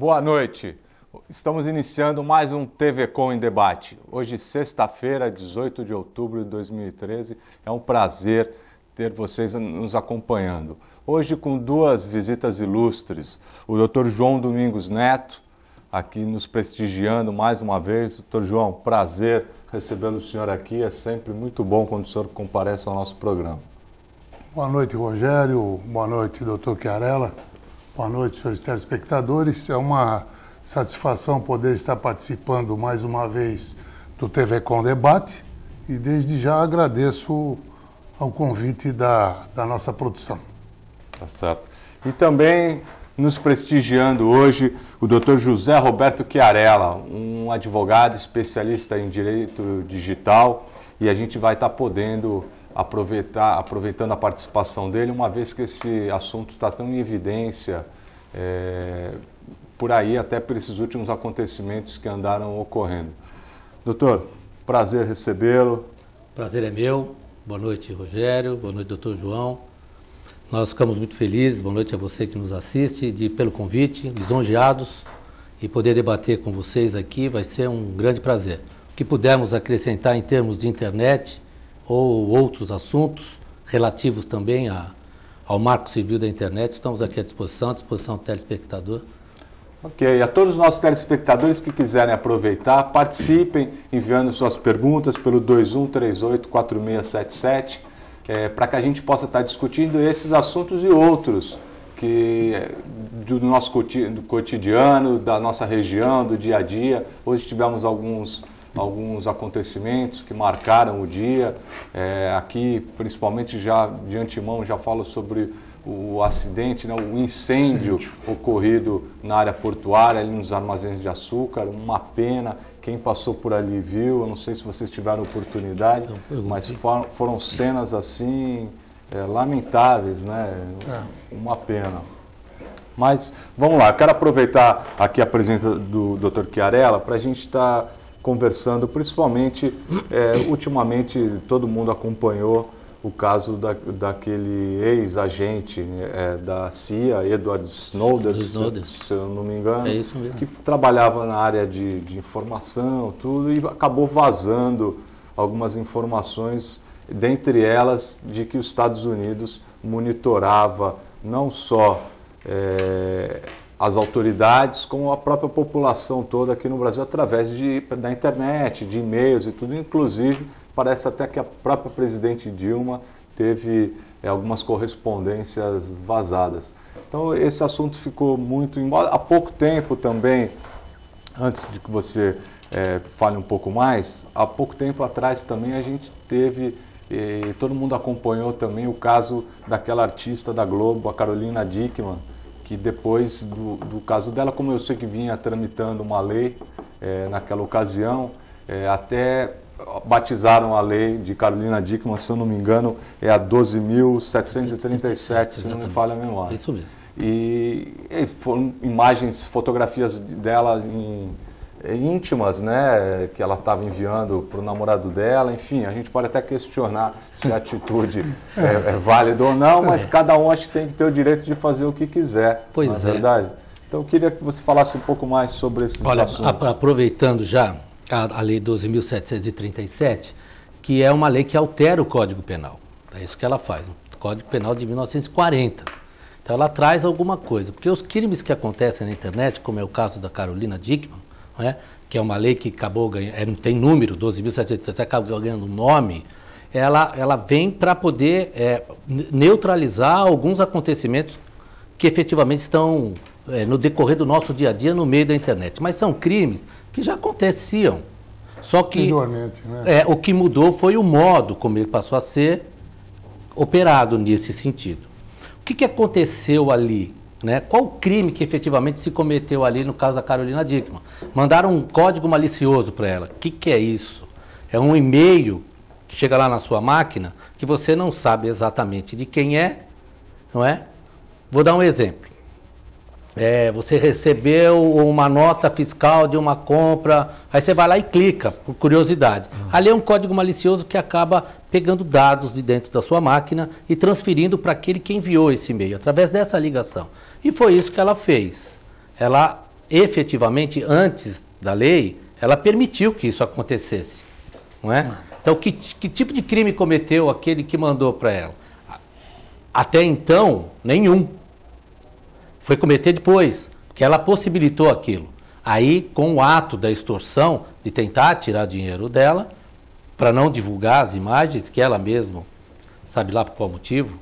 Boa noite. Estamos iniciando mais um TV Com em Debate. Hoje, sexta-feira, 18 de outubro de 2013. É um prazer ter vocês nos acompanhando. Hoje com duas visitas ilustres. O Dr. João Domingos Neto, aqui nos prestigiando mais uma vez. Dr. João, prazer recebê-lo o senhor aqui. É sempre muito bom quando o senhor comparece ao nosso programa. Boa noite, Rogério. Boa noite, Dr. Chiarella. Boa noite, senhores telespectadores. É uma satisfação poder estar participando mais uma vez do TV Com Debate e desde já agradeço ao convite da nossa produção. Tá certo. E também nos prestigiando hoje o Dr. José Roberto Chiarella, um advogado especialista em direito digital, e a gente vai estar podendo aproveitando a participação dele, uma vez que esse assunto está tão em evidência por aí, até por esses últimos acontecimentos que andaram ocorrendo. Doutor, prazer recebê-lo. Prazer é meu. Boa noite, Rogério. Boa noite, doutor João. Nós ficamos muito felizes, boa noite a você que nos assiste, pelo convite, lisonjeados, e poder debater com vocês aqui vai ser um grande prazer. O que pudermos acrescentar em termos de internet ou outros assuntos relativos também ao marco civil da internet, estamos aqui à disposição do telespectador. Ok, a todos os nossos telespectadores que quiserem aproveitar, participem enviando suas perguntas pelo 2138-4677, para que a gente possa estar discutindo esses assuntos e outros do nosso cotidiano, da nossa região, do dia a dia. Hoje tivemos alguns acontecimentos que marcaram o dia. Aqui, principalmente, já de antemão, já falo sobre o acidente, né, o incêndio ocorrido na área portuária, ali nos armazéns de açúcar. Uma pena, quem passou por ali viu, eu não sei se vocês tiveram oportunidade, mas foram cenas assim, lamentáveis, né? Uma pena. Mas, vamos lá, eu quero aproveitar aqui a presença do Dr. Chiarella para a gente estar conversando, principalmente, ultimamente todo mundo acompanhou o caso daquele ex-agente da CIA, Edward Snowden, se eu não me engano, que trabalhava na área de informação, tudo, e acabou vazando algumas informações, dentre elas de que os Estados Unidos monitorava não só as autoridades, como a própria população toda aqui no Brasil, através da internet, de e-mails e tudo. Inclusive, parece até que a própria presidente Dilma teve algumas correspondências vazadas. Então, esse assunto ficou muito... Há pouco tempo também, antes de que você fale um pouco mais, há pouco tempo atrás também a gente teve, todo mundo acompanhou também o caso daquela artista da Globo, a Carolina Dickmann, que depois do caso dela, como eu sei que vinha tramitando uma lei naquela ocasião, até batizaram a lei de Carolina Dickmann, se eu não me engano, é a 12.737, se não me falha a memória. Isso mesmo. E foram imagens, fotografias dela íntimas, né, que ela estava enviando para o namorado dela. Enfim, a gente pode até questionar se a atitude é válida ou não, mas cada um acho que tem que ter o direito de fazer o que quiser, não é verdade? Então eu queria que você falasse um pouco mais sobre esses assuntos. Aproveitando já a Lei 12.737, que é uma lei que altera o Código Penal. É isso que ela faz, o Código Penal de 1940. Então ela traz alguma coisa, porque os crimes que acontecem na internet, como é o caso da Carolina Dickmann, que é uma lei que acabou ganhando, não tem número, 12.737, acabou ganhando nome, ela vem para poder neutralizar alguns acontecimentos que efetivamente estão no decorrer do nosso dia a dia no meio da internet. Mas são crimes que já aconteciam. Só que o que mudou foi o modo como ele passou a ser operado nesse sentido. O que aconteceu ali? Qual o crime que efetivamente se cometeu ali no caso da Carolina Dickmann? Mandaram um código malicioso para ela. O que é isso? É um e-mail que chega lá na sua máquina que você não sabe exatamente de quem é, não é? Vou dar um exemplo. Você recebeu uma nota fiscal de uma compra, aí você vai lá e clica, por curiosidade. Ali é um código malicioso que acaba pegando dados de dentro da sua máquina e transferindo para aquele que enviou esse e-mail, através dessa ligação. E foi isso que ela fez. Ela efetivamente, antes da lei, ela permitiu que isso acontecesse, não é? Então, que tipo de crime cometeu aquele que mandou para ela? Até então, nenhum. Foi cometer depois, porque ela possibilitou aquilo. Aí, com o ato da extorsão, de tentar tirar dinheiro dela, para não divulgar as imagens que ela mesma, sabe lá por qual motivo,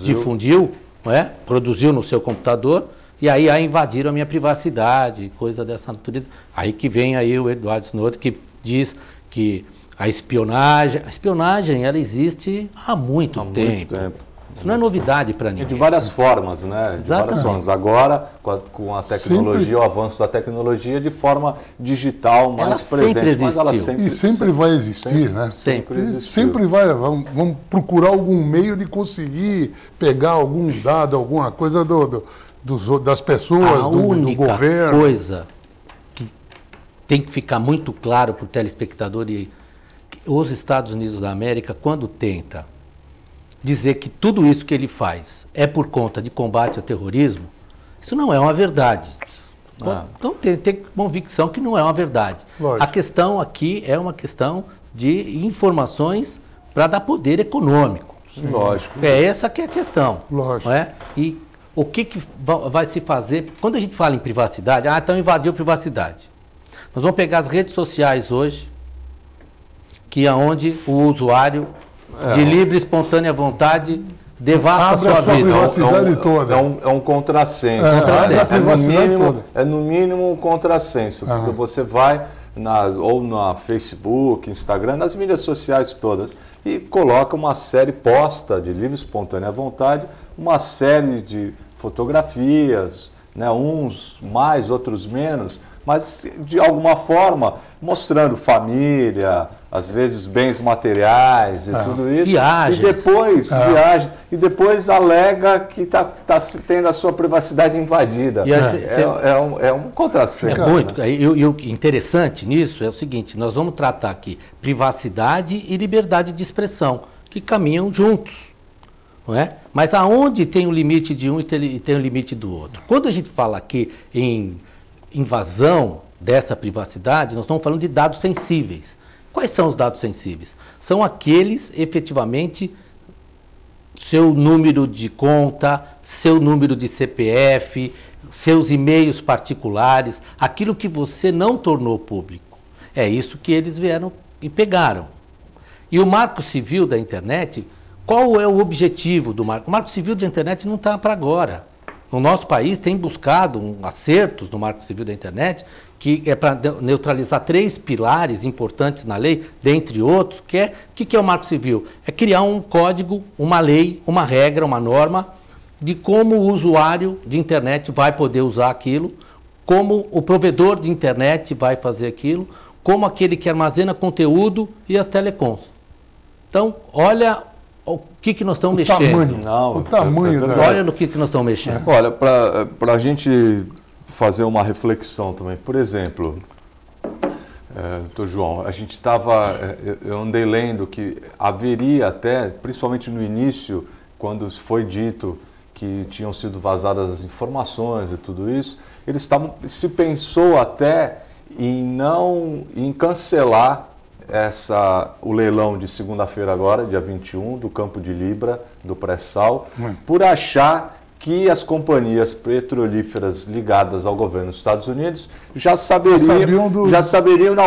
difundiu, não é? Produziu no seu computador, e aí invadiram a minha privacidade, coisa dessa natureza. Aí que vem aí o Edward Snowden, que diz que a espionagem ela existe há muito tempo. Isso não é novidade para ninguém. De várias formas, né? De várias formas. Agora, com a tecnologia, o avanço da tecnologia, de forma digital, mais ela presente. Sempre existiu. Mas ela sempre vai existir, né? Sempre vai. Vamos procurar algum meio de conseguir pegar algum dado, alguma coisa das pessoas, do governo. A única coisa que tem que ficar muito claro para o telespectador, e os Estados Unidos da América, quando tenta dizer que tudo isso que ele faz é por conta de combate ao terrorismo, isso não é uma verdade. Então tem convicção que não é uma verdade. Lógico. A questão aqui é uma questão de informações para dar poder econômico. Lógico. É essa que é a questão. Lógico. Não é? E o que vai se fazer? Quando a gente fala em privacidade, então invadiu privacidade. Nós vamos pegar as redes sociais hoje, que é onde o usuário de livre e espontânea vontade devasta a sua vida. Privacidade toda. É um contrassenso. É no mínimo um contrassenso. Porque você vai ou na Facebook, Instagram, nas mídias sociais todas, e coloca uma série posta de livre e espontânea vontade, uma série de fotografias, né, uns mais, outros menos, mas de alguma forma mostrando família, às vezes bens materiais e tudo isso. Viagens. E depois alega que está tendo a sua privacidade invadida. É um contrassenso. É muito. Né? E o interessante nisso é o seguinte, nós vamos tratar aqui privacidade e liberdade de expressão, que caminham juntos. Não é? Mas aonde tem o limite de um e tem o limite do outro? Quando a gente fala aqui em invasão dessa privacidade, nós estamos falando de dados sensíveis. Quais são os dados sensíveis? São aqueles, efetivamente, seu número de conta, seu número de CPF, seus e-mails particulares, aquilo que você não tornou público. É isso que eles vieram e pegaram. E o Marco Civil da Internet, qual é o objetivo do Marco? O Marco Civil da Internet não está para agora. No nosso país tem buscado acertos no Marco Civil da Internet, que é para neutralizar 3 pilares importantes na lei, dentre outros, que é o Marco Civil? É criar um código, uma lei, uma regra, uma norma, de como o usuário de internet vai poder usar aquilo, como o provedor de internet vai fazer aquilo, como aquele que armazena conteúdo e as telecoms. Então, olha o que nós estamos mexendo. O tamanho Olha no que nós estamos mexendo. Olha, para a gente fazer uma reflexão também, por exemplo, doutor João, a gente eu andei lendo que haveria até, principalmente no início, quando foi dito que tinham sido vazadas as informações e tudo isso, se pensou até em cancelar o leilão de segunda-feira agora, dia 21, do Campo de Libra, do pré-sal, por achar que as companhias petrolíferas ligadas ao governo dos Estados Unidos já saberiam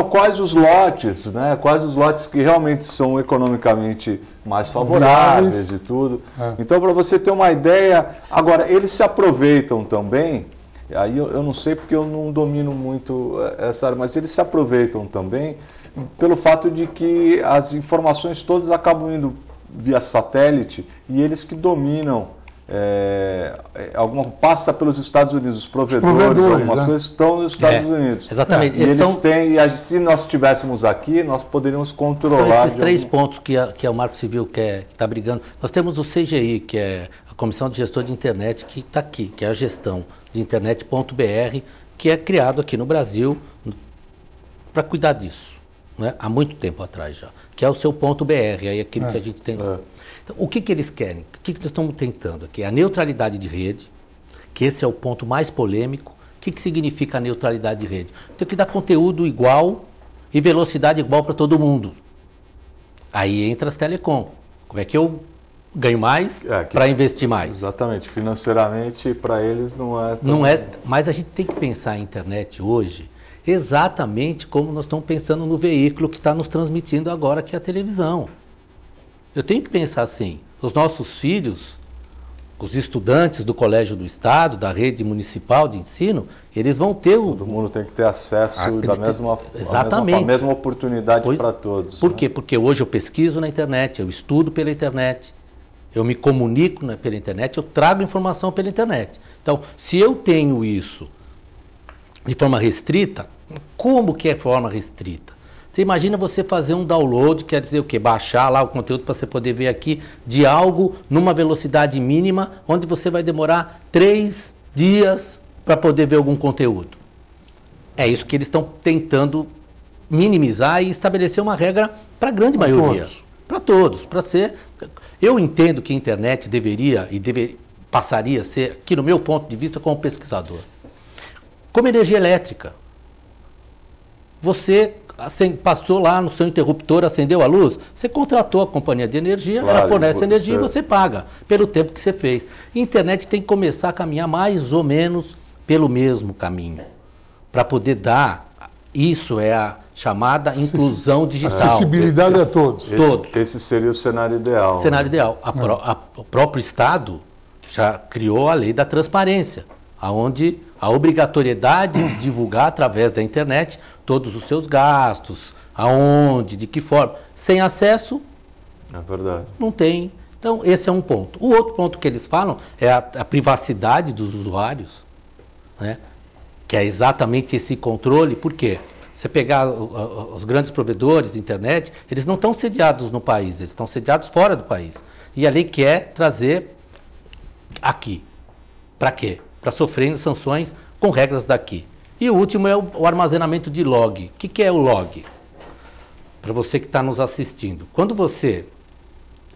quais os lotes, né? Quais os lotes que realmente são economicamente mais favoráveis e tudo. Então, para você ter uma ideia, agora, eles se aproveitam também, aí eu não sei porque eu não domino muito essa área, mas eles se aproveitam também pelo fato de que as informações todas acabam indo via satélite e eles que dominam, passa pelos Estados Unidos, os provedores algumas coisas estão nos Estados Unidos. Exatamente. E se nós estivéssemos aqui, nós poderíamos controlar. São esses 3 pontos que o Marco Civil que está brigando. Nós temos o CGI, que é a Comissão de Gestor de Internet, que está aqui, que é a gestão de internet.br, que é criado aqui no Brasil para cuidar disso. Né? Há muito tempo atrás já, que é o seu ponto BR, aí aquilo que a gente tem lá. Então, o que eles querem? O que nós estamos tentando aqui? A neutralidade de rede, que esse é o ponto mais polêmico, que significa a neutralidade de rede? Tem que dar conteúdo igual e velocidade igual para todo mundo. Aí entra as telecom. Como é que eu ganho mais para investir mais? Exatamente. Financeiramente, para eles não é tão... Não é, mas a gente tem que pensar a internet hoje exatamente como nós estamos pensando no veículo que está nos transmitindo agora, que é a televisão. Eu tenho que pensar assim, os nossos filhos, os estudantes do Colégio do Estado, da rede municipal de ensino, eles vão ter o... Todo mundo tem que ter acesso da mesma, exatamente. A mesma oportunidade para todos. Por quê? Porque hoje eu pesquiso na internet, eu estudo pela internet, eu me comunico pela internet, eu trago informação pela internet. Então, se eu tenho isso de forma restrita, como que é forma restrita? Você imagina você fazer um download, quer dizer o quê? Baixar lá o conteúdo para você poder ver aqui de algo numa velocidade mínima, onde você vai demorar 3 dias para poder ver algum conteúdo. É isso que eles estão tentando minimizar e estabelecer uma regra para a grande maioria. Para todos. Para ser... Eu entendo que a internet deveria passaria a ser, aqui no meu ponto de vista como pesquisador, como energia elétrica. Você passou lá no seu interruptor, acendeu a luz, você contratou a companhia de energia, claro, ela fornece energia e você paga pelo tempo que você fez. A internet tem que começar a caminhar mais ou menos pelo mesmo caminho, para poder dar, isso é a chamada inclusão digital. Acessibilidade a todos. Esse seria o cenário ideal. Cenário ideal. O próprio Estado já criou a lei da transparência, onde a obrigatoriedade de divulgar através da internet todos os seus gastos, aonde, de que forma. Sem acesso, é verdade. Não tem. Então, esse é um ponto. O outro ponto que eles falam é a privacidade dos usuários, né? Que é exatamente esse controle. Por quê? Você pegar os grandes provedores de internet, eles não estão sediados no país, eles estão sediados fora do país. E a lei quer trazer aqui. Para quê? Para sofrer sanções com regras daqui. E o último é o armazenamento de log. O que é o log? Para você que está nos assistindo. Quando você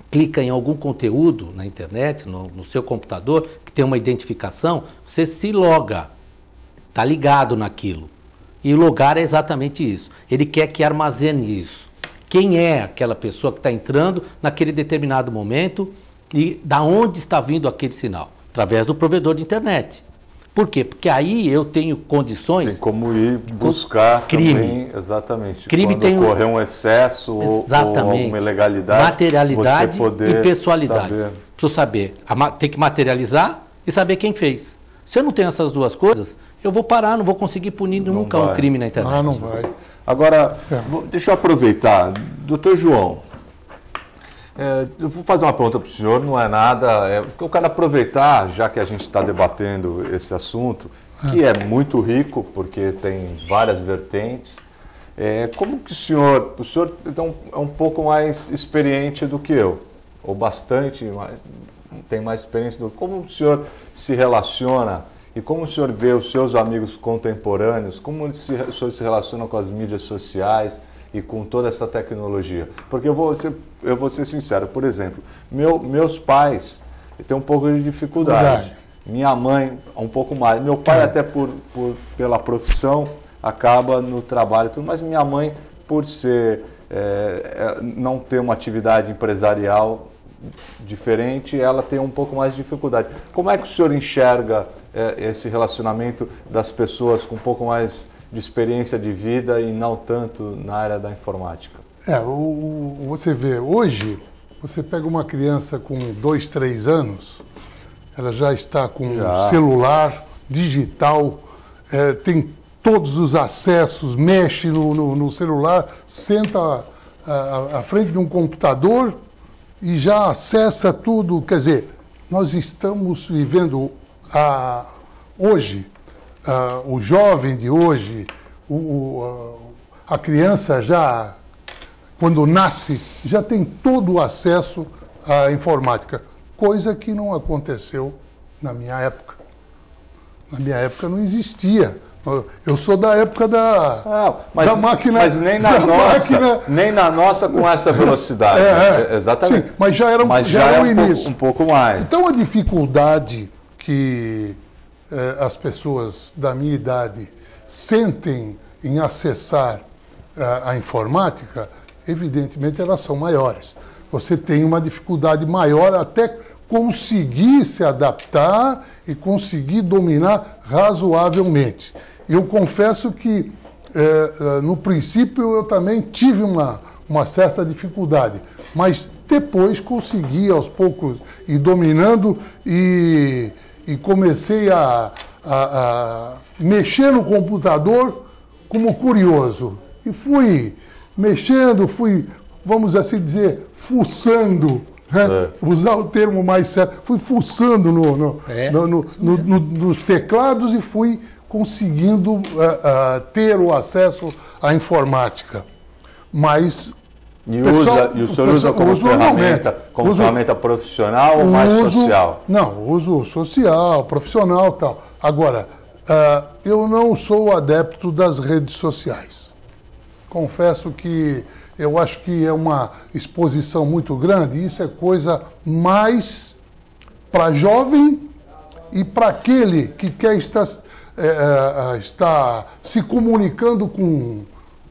clica em algum conteúdo na internet, no seu computador, que tem uma identificação, você se loga. Está ligado naquilo. E logar é exatamente isso. Ele quer que armazene isso. Quem é aquela pessoa que está entrando naquele determinado momento e da onde está vindo aquele sinal? Através do provedor de internet. Por quê? Porque aí eu tenho condições... Tem como ir buscar crime. Também, exatamente. Crime quando tem ocorrer um excesso ou alguma ilegalidade, materialidade e pessoalidade. Saber. Preciso saber. Tem que materializar e saber quem fez. Se eu não tenho essas duas coisas, eu vou parar, não vou conseguir punir nunca um crime na internet. Não vai. Agora, deixa eu aproveitar. Doutor João, eu vou fazer uma pergunta para o senhor, não é nada, porque eu quero aproveitar, já que a gente está debatendo esse assunto, que é muito rico, porque tem várias vertentes, como que o senhor então, é um pouco mais experiente do que eu, ou bastante, tem mais experiência do que como o senhor se relaciona e como o senhor vê os seus amigos contemporâneos, como o senhor se relaciona com as mídias sociais e com toda essa tecnologia? Porque eu vou ser sincero, por exemplo, meus pais têm um pouco de dificuldade, minha mãe um pouco mais, meu pai até pela profissão acaba no trabalho, tudo, mas minha mãe por ser, não ter uma atividade empresarial diferente, ela tem um pouco mais de dificuldade. Como é que o senhor enxerga esse relacionamento das pessoas com um pouco mais de experiência de vida e não tanto na área da informática? Você vê, hoje, você pega uma criança com 2, 3 anos, ela já está com celular, digital, tem todos os acessos, mexe no celular, senta à frente de um computador e já acessa tudo. Quer dizer, nós estamos vivendo hoje, o jovem de hoje, a criança já, quando nasce, já tem todo o acesso à informática, coisa que não aconteceu na minha época. Na minha época não existia. Eu sou da época da máquina. Mas nem na nossa com essa velocidade. Exatamente. Sim, mas já era o início. Um pouco mais. Então a dificuldade que as pessoas da minha idade sentem em acessar a informática, evidentemente elas são maiores. Você tem uma dificuldade maior até conseguir se adaptar e conseguir dominar razoavelmente. Eu confesso que, no princípio, eu também tive uma certa dificuldade, mas depois consegui, aos poucos, ir dominando e comecei a mexer no computador como curioso. E fui mexendo, vamos assim dizer, fuçando, né? Usar o termo mais certo, fui fuçando nos teclados e fui conseguindo ter o acesso à informática. Mas e o senhor usa como ferramenta profissional ou mais social? Não, uso social, profissional e tal. Agora, eu não sou adepto das redes sociais. Confesso que eu acho que é uma exposição muito grande, isso é coisa mais para jovem e para aquele que quer estar se comunicando com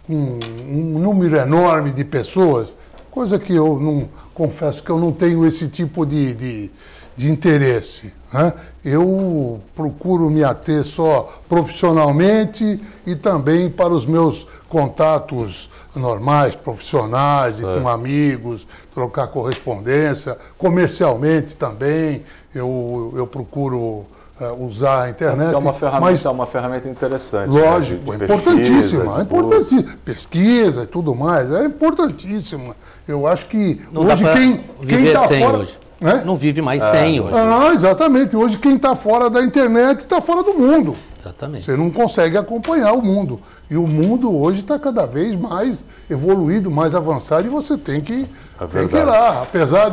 um número enorme de pessoas, coisa que eu não, confesso que eu não tenho esse tipo de interesse, né? Eu procuro me ater só profissionalmente e também para os meus contatos normais, profissionais, e com amigos, trocar correspondência, comercialmente também, eu procuro usar a internet. É uma ferramenta interessante. Lógico, é importantíssima, pesquisa e tudo mais, é importantíssima. Eu acho que não hoje quem está fora... Hoje. Né? Não vive mais sem hoje. Exatamente. Hoje quem está fora da internet está fora do mundo. Exatamente. Você não consegue acompanhar o mundo. E o mundo hoje está cada vez mais evoluído, mais avançado, e você tem que ir lá. Apesar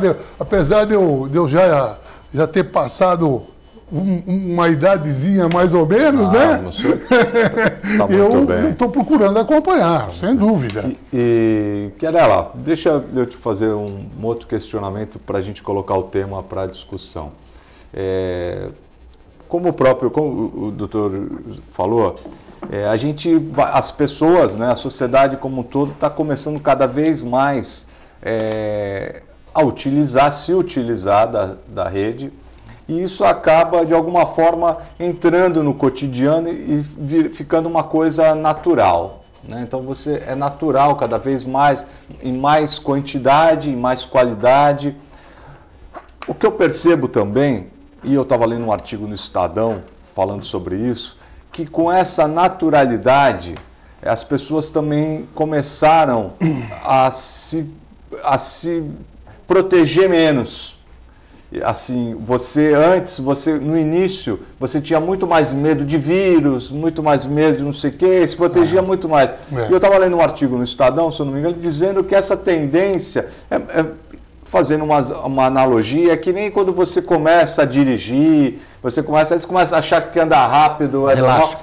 de eu já ter passado uma idadezinha mais ou menos, né? Tá muito bem. Eu estou procurando acompanhar, sem dúvida. Querela, deixa eu te fazer um outro questionamento para a gente colocar o tema para discussão. Como o doutor falou, as pessoas, né, a sociedade como um todo está começando cada vez mais a se utilizar da rede. E isso acaba, de alguma forma, entrando no cotidiano e ficando uma coisa natural, né? Então, é natural cada vez mais, em mais quantidade, em mais qualidade. O que eu percebo também, e eu estava lendo um artigo no Estadão falando sobre isso, que com essa naturalidade, as pessoas também começaram a se proteger menos. Assim, no início, você tinha muito mais medo de vírus, muito mais medo de não sei o quê, se protegia muito mais. E eu estava lendo um artigo no Estadão, se eu não me engano, dizendo que essa tendência, fazendo uma analogia, é que nem quando você começa a dirigir, você começa a achar que andar rápido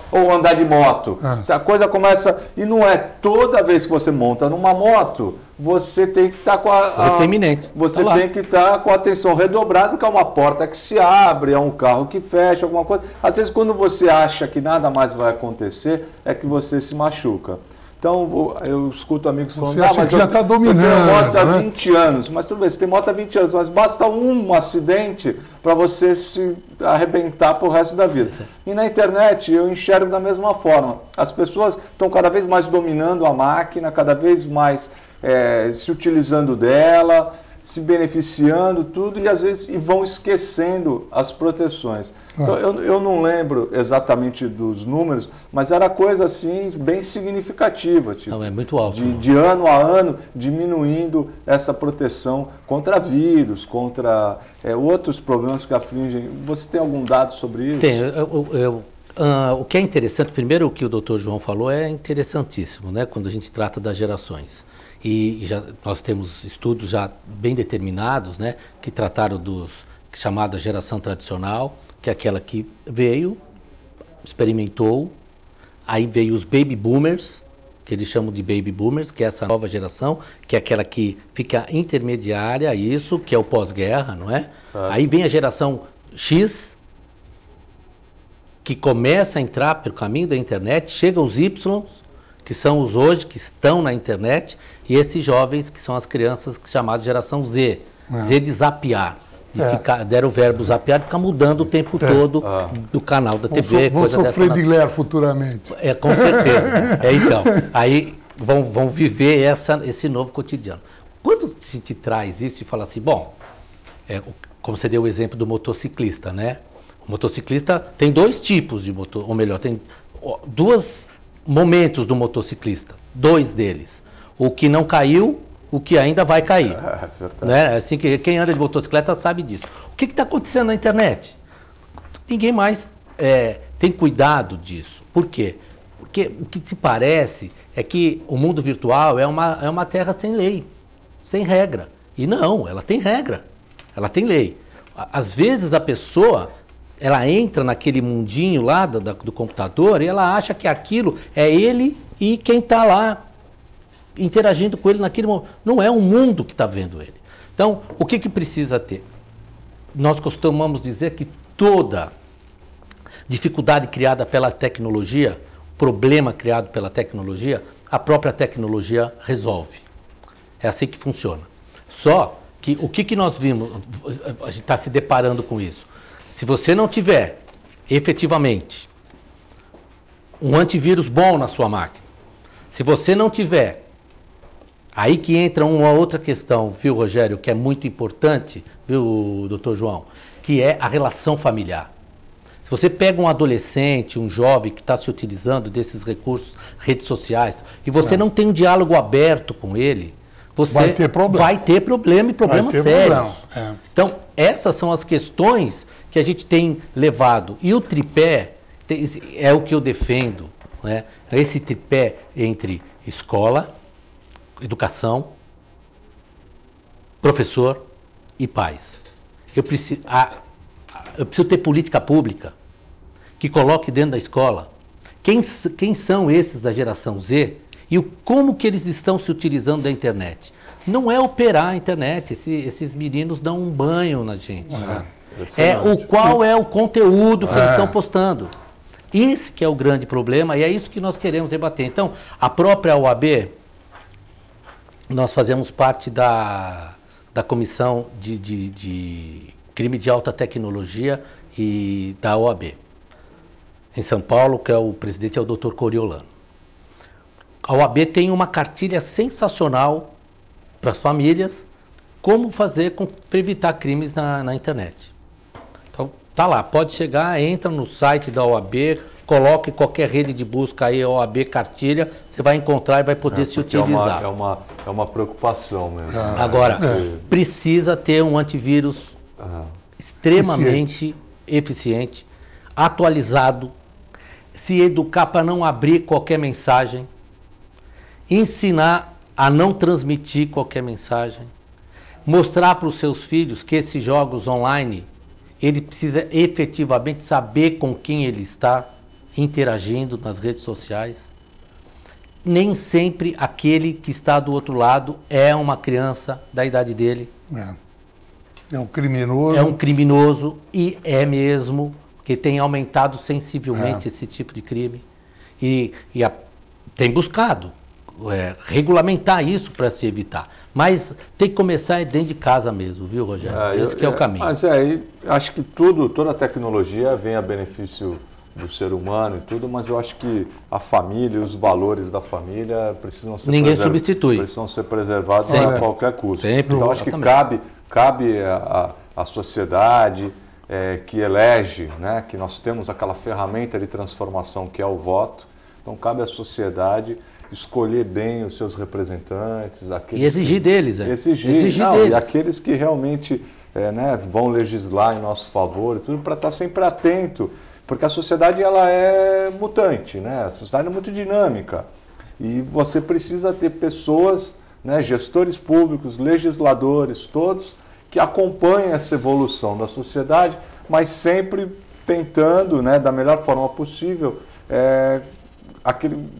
ou andar de moto. A coisa começa, e não é toda vez que você monta numa moto, você tem que estar com tem que estar com a atenção redobrada, porque é uma porta que se abre, é um carro que fecha, alguma coisa. Às vezes, quando você acha que nada mais vai acontecer, é que você se machuca. Então, eu escuto amigos falando, mas já está dominando. Eu tenho moto há 20 anos, mas tudo bem, você tem moto há 20 anos, mas basta um acidente para você se arrebentar para o resto da vida. E na internet eu enxergo da mesma forma. As pessoas estão cada vez mais dominando a máquina, cada vez mais se utilizando dela, se beneficiando, tudo, e às vezes vão esquecendo as proteções. Então, eu não lembro exatamente dos números, mas era coisa assim bem significativa. Tipo, não, é muito alto. De ano a ano, diminuindo essa proteção contra vírus, contra outros problemas que afligem. Você tem algum dado sobre isso? Tem. O que é interessante, primeiro o que o doutor João falou é interessantíssimo, né? Quando a gente trata das gerações. E nós temos estudos já bem determinados, né? Que trataram chamada geração tradicional, que é aquela que veio, experimentou, aí veio os baby boomers, que eles chamam de baby boomers, que é essa nova geração, que é aquela que fica intermediária a isso, que é o pós-guerra, não é? Aí vem a geração X, que começa a entrar pelo caminho da internet, chega os Y, que são os hoje, que estão na internet, e esses jovens, que são as crianças chamadas geração Z. Z de zapear. Deram o verbo zapear, de ficar mudando o tempo todo do canal da TV. Vão sofrer de ler futuramente. Com certeza. Então, aí vão viver esse novo cotidiano. Quando a gente traz isso e fala assim, bom, como você deu o exemplo do motociclista, né? O motociclista tem dois tipos de motor, ou melhor, tem dois momentos do motociclista, dois deles. O que não caiu, o que ainda vai cair. Né? Assim que quem anda de motocicleta sabe disso. O que está acontecendo na internet? Ninguém mais tem cuidado disso. Por quê? Porque o que se parece é que o mundo virtual é uma terra sem lei, sem regra. E não, ela tem regra, ela tem lei. Às vezes a pessoa, ela entra naquele mundinho lá do computador e ela acha que aquilo é ele e quem está lá interagindo com ele naquele momento. Não é o mundo que está vendo ele. Então, o que precisa ter? Nós costumamos dizer que toda dificuldade criada pela tecnologia, problema criado pela tecnologia, a própria tecnologia resolve. É assim que funciona. Só que o que nós vimos, a gente está se deparando com isso. Se você não tiver, efetivamente, um antivírus bom na sua máquina, se você não tiver, aí que entra uma outra questão, viu, Rogério, que é muito importante, viu, doutor João, que é a relação familiar. Se você pega um adolescente, um jovem que está se utilizando desses recursos, redes sociais, e você não tem um diálogo aberto com ele, você vai ter problema e problemas sérios. Então, essas são as questões que a gente tem levado. E o tripé é o que eu defendo, né? Esse tripé entre escola, educação, professor e pais. Eu preciso ter política pública que coloque dentro da escola quem são esses da geração Z e como que eles estão se utilizando da internet. Não é operar a internet, esses meninos dão um banho na gente. Qual é o conteúdo que eles estão postando. Esse que é o grande problema e é isso que nós queremos debater. Então, a própria OAB, nós fazemos parte da Comissão de Crime de Alta Tecnologia e da OAB. Em São Paulo, que é o presidente é o Dr. Coriolano. A OAB tem uma cartilha sensacional para as famílias, como fazer para evitar crimes na internet. Então, tá lá, pode chegar, entra no site da OAB, coloque qualquer rede de busca aí, OAB cartilha, você vai encontrar e vai poder se utilizar. É uma preocupação mesmo. Agora, precisa ter um antivírus extremamente eficiente, atualizado, se educar para não abrir qualquer mensagem, ensinar a não transmitir qualquer mensagem, mostrar para os seus filhos que esses jogos online, ele precisa efetivamente saber com quem ele está interagindo nas redes sociais. Nem sempre aquele que está do outro lado é uma criança da idade dele. É um criminoso. É um criminoso e é mesmo, que tem aumentado sensivelmente esse tipo de crime. E tem buscado regulamentar isso para se evitar. Mas tem que começar dentro de casa mesmo, viu, Rogério? Esse que é o caminho. Mas acho que toda a tecnologia vem a benefício do ser humano e tudo, mas eu acho que a família, os valores da família precisam ser precisam ser preservados a qualquer custo. Então acho que cabe à sociedade que elege, né, que nós temos aquela ferramenta de transformação que é o voto. Então cabe à sociedade escolher bem os seus representantes. E exigir deles. Exigir deles. E aqueles que realmente vão legislar em nosso favor e tudo, para estar sempre atento. Porque a sociedade ela é mutante, né? A sociedade é muito dinâmica. E você precisa ter pessoas, né, gestores públicos, legisladores, todos, que acompanhem essa evolução da sociedade, mas sempre tentando, né, da melhor forma possível,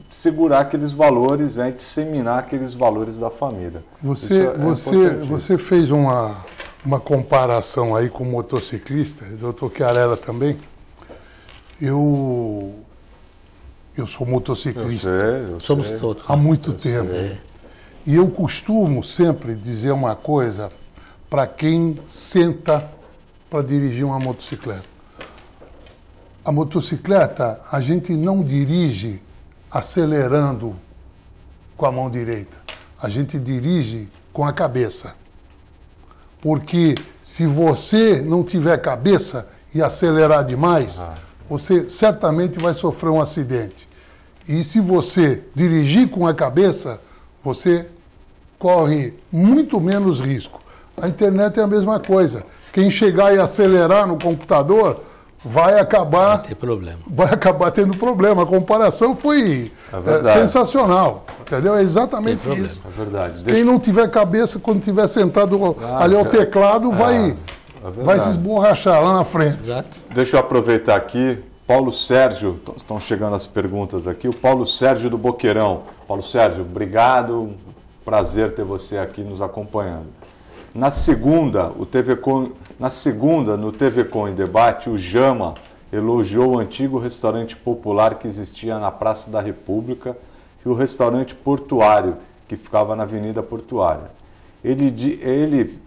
segurar aqueles valores, disseminar aqueles valores da família. Você fez uma comparação aí com o motociclista, o doutor Chiarella também. Eu sou motociclista Somos todos. há muito tempo. E eu costumo sempre dizer uma coisa para quem senta para dirigir uma motocicleta. A motocicleta, a gente não dirige acelerando com a mão direita. A gente dirige com a cabeça. Porque se você não tiver cabeça e acelerar demais, você certamente vai sofrer um acidente. E se você dirigir com a cabeça, você corre muito menos risco. A internet é a mesma coisa. Quem chegar e acelerar no computador vai acabar tendo problema. A comparação foi sensacional, entendeu? É exatamente isso. É verdade. Quem não tiver cabeça, quando estiver sentado ali ao teclado, vai se esborrachar lá na frente. Exato. Deixa eu aproveitar aqui. Paulo Sérgio, estão chegando as perguntas aqui. O Paulo Sérgio do Boqueirão. Paulo Sérgio, obrigado. Prazer ter você aqui nos acompanhando. Na segunda, no TV Com em Debate, o Jama elogiou o antigo restaurante popular que existia na Praça da República e o restaurante portuário, que ficava na Avenida Portuária. Ele,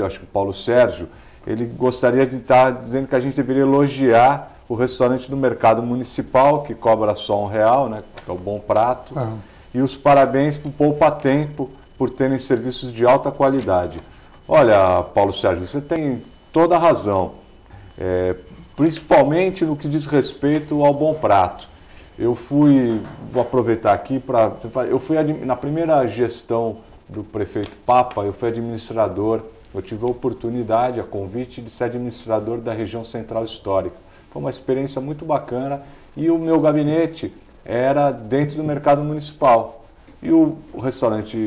acho que o Paulo Sérgio, ele gostaria de estar dizendo que a gente deveria elogiar o restaurante do Mercado Municipal, que cobra só R$1, né, que é o Bom Prato, e os parabéns para o Poupa Tempo, por terem serviços de alta qualidade. Olha, Paulo Sérgio, você tem toda a razão, principalmente no que diz respeito ao Bom Prato. Vou aproveitar aqui eu fui na primeira gestão do prefeito Papa, eu fui administrador, eu tive a oportunidade, a convite de ser administrador da região central histórica. Foi uma experiência muito bacana e o meu gabinete era dentro do mercado municipal. E o restaurante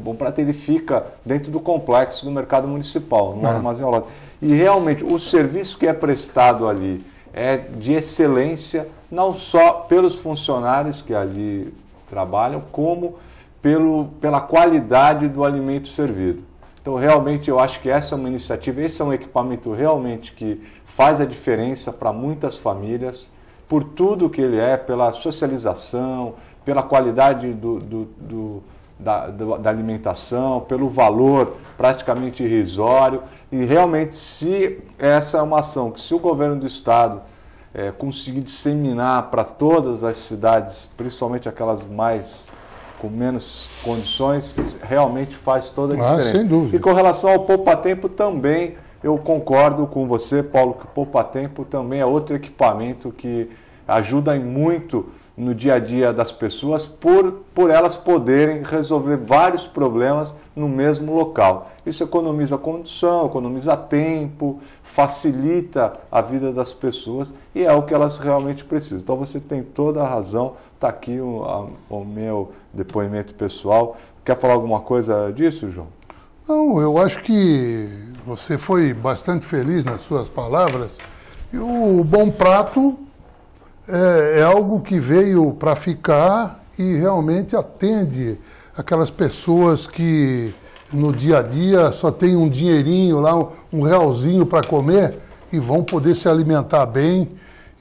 Bom Prato, ele fica dentro do complexo do mercado municipal, no armazém ao lado. E realmente o serviço que é prestado ali é de excelência, não só pelos funcionários que ali trabalham, como pela qualidade do alimento servido. Então realmente eu acho que essa é uma iniciativa, esse é um equipamento realmente que faz a diferença para muitas famílias, por tudo que ele é, pela socialização, pela qualidade da alimentação, pelo valor praticamente irrisório. E realmente, se essa é uma ação que se o governo do Estado conseguir disseminar para todas as cidades, principalmente aquelas com menos condições, realmente faz toda a diferença. Sem dúvida. E com relação ao Poupa Tempo também, eu concordo com você, Paulo, que o Poupa Tempo também é outro equipamento que ajuda muito no dia a dia das pessoas por elas poderem resolver vários problemas no mesmo local. Isso economiza condução, economiza tempo, facilita a vida das pessoas e é o que elas realmente precisam. Então você tem toda a razão, está aqui o meu depoimento pessoal. Quer falar alguma coisa disso, João? Não, eu acho que você foi bastante feliz nas suas palavras. E o Bom Prato é algo que veio para ficar e realmente atende aquelas pessoas que no dia a dia só tem um dinheirinho lá, um realzinho para comer e vão poder se alimentar bem.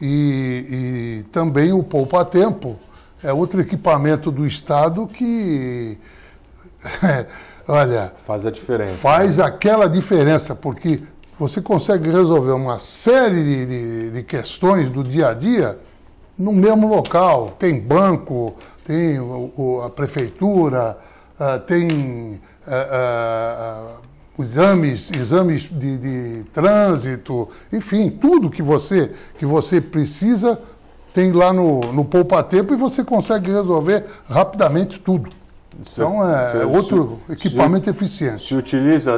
E também o Poupa Tempo é outro equipamento do Estado que, olha, faz a diferença. Faz aquela diferença, porque você consegue resolver uma série de questões do dia a dia no mesmo local. Tem banco, tem a prefeitura, tem exames de trânsito, enfim, tudo que você precisa tem lá no Poupa Tempo e você consegue resolver rapidamente tudo. Então é outro equipamento eficiente.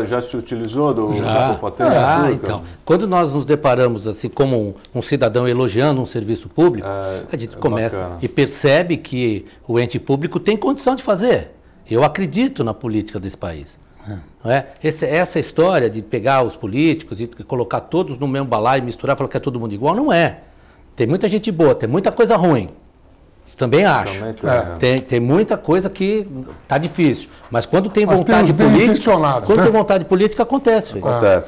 Já se utilizou do Poupa Tempo? Então, quando nós nos deparamos assim como um cidadão elogiando um serviço público, a gente começa bacana. E percebe que o ente público tem condição de fazer. Eu acredito na política desse país. Não é? Essa história de pegar os políticos e colocar todos no mesmo balaio e misturar e falar que é todo mundo igual, não é. Tem muita gente boa, tem muita coisa ruim. Também acho. Tem muita coisa que tá difícil. Mas quando tem vontade política, quando tem vontade política, acontece.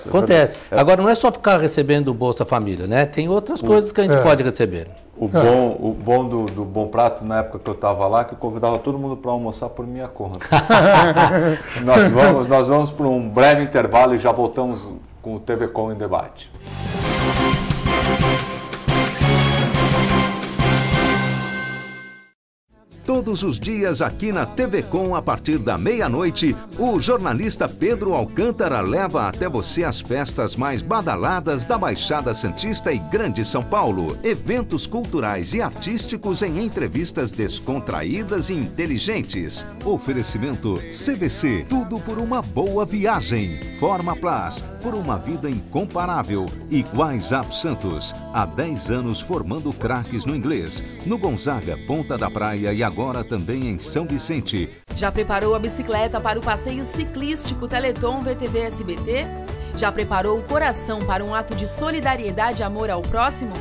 Acontece. Agora, não é só ficar recebendo Bolsa Família, né? Tem outras coisas que a gente pode receber. O bom do Bom Prato, na época que eu estava lá, que eu convidava todo mundo para almoçar por minha conta. Nós vamos para um breve intervalo e já voltamos com o TV Com em Debate. Todos os dias aqui na TV Com, a partir da meia-noite, o jornalista Pedro Alcântara leva até você as festas mais badaladas da Baixada Santista e Grande São Paulo. Eventos culturais e artísticos em entrevistas descontraídas e inteligentes. Oferecimento CVC, tudo por uma boa viagem. Forma Plus, por uma vida incomparável. E WhatsApp Santos, há 10 anos formando craques no inglês. No Gonzaga, Ponta da Praia e agora também em São Vicente. Já preparou a bicicleta para o passeio ciclístico Teleton VTV SBT? Já preparou o coração para um ato de solidariedade e amor ao próximo?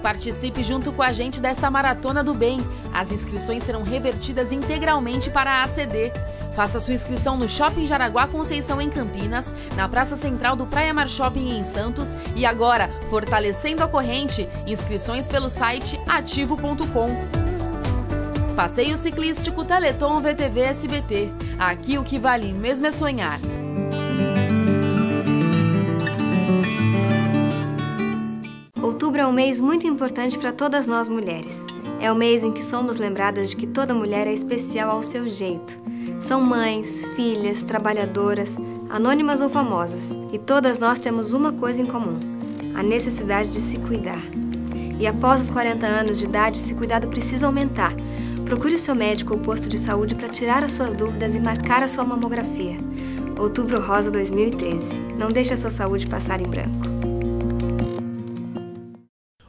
Participe junto com a gente desta Maratona do Bem. As inscrições serão revertidas integralmente para a ACD. Faça sua inscrição no Shopping Jaraguá Conceição em Campinas, na Praça Central do Praia Mar Shopping em Santos e agora, fortalecendo a corrente, inscrições pelo site ativo.com. Passeio ciclístico Teleton VTV SBT. Aqui o que vale mesmo é sonhar. Outubro é um mês muito importante para todas nós mulheres. É o mês em que somos lembradas de que toda mulher é especial ao seu jeito. São mães, filhas, trabalhadoras, anônimas ou famosas. E todas nós temos uma coisa em comum: a necessidade de se cuidar. E após os 40 anos de idade, esse cuidado precisa aumentar. Procure o seu médico ou posto de saúde para tirar as suas dúvidas e marcar a sua mamografia. Outubro Rosa 2013. Não deixe a sua saúde passar em branco.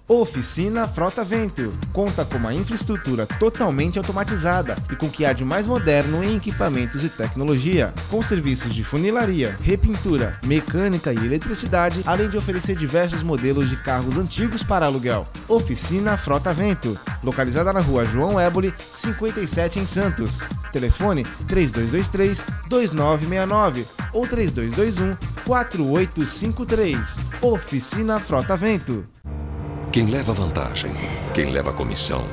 Oficina Frota Vento. Conta com uma infraestrutura totalmente automatizada e com o que há de mais moderno em equipamentos e tecnologia, com serviços de funilaria, repintura, mecânica e eletricidade, além de oferecer diversos modelos de carros antigos para aluguel. Oficina Frota Vento, localizada na Rua João Éboli, 57 em Santos. Telefone 3223-2969 ou 3221-4853. Oficina Frota Vento. Quem leva vantagem, quem leva comissão,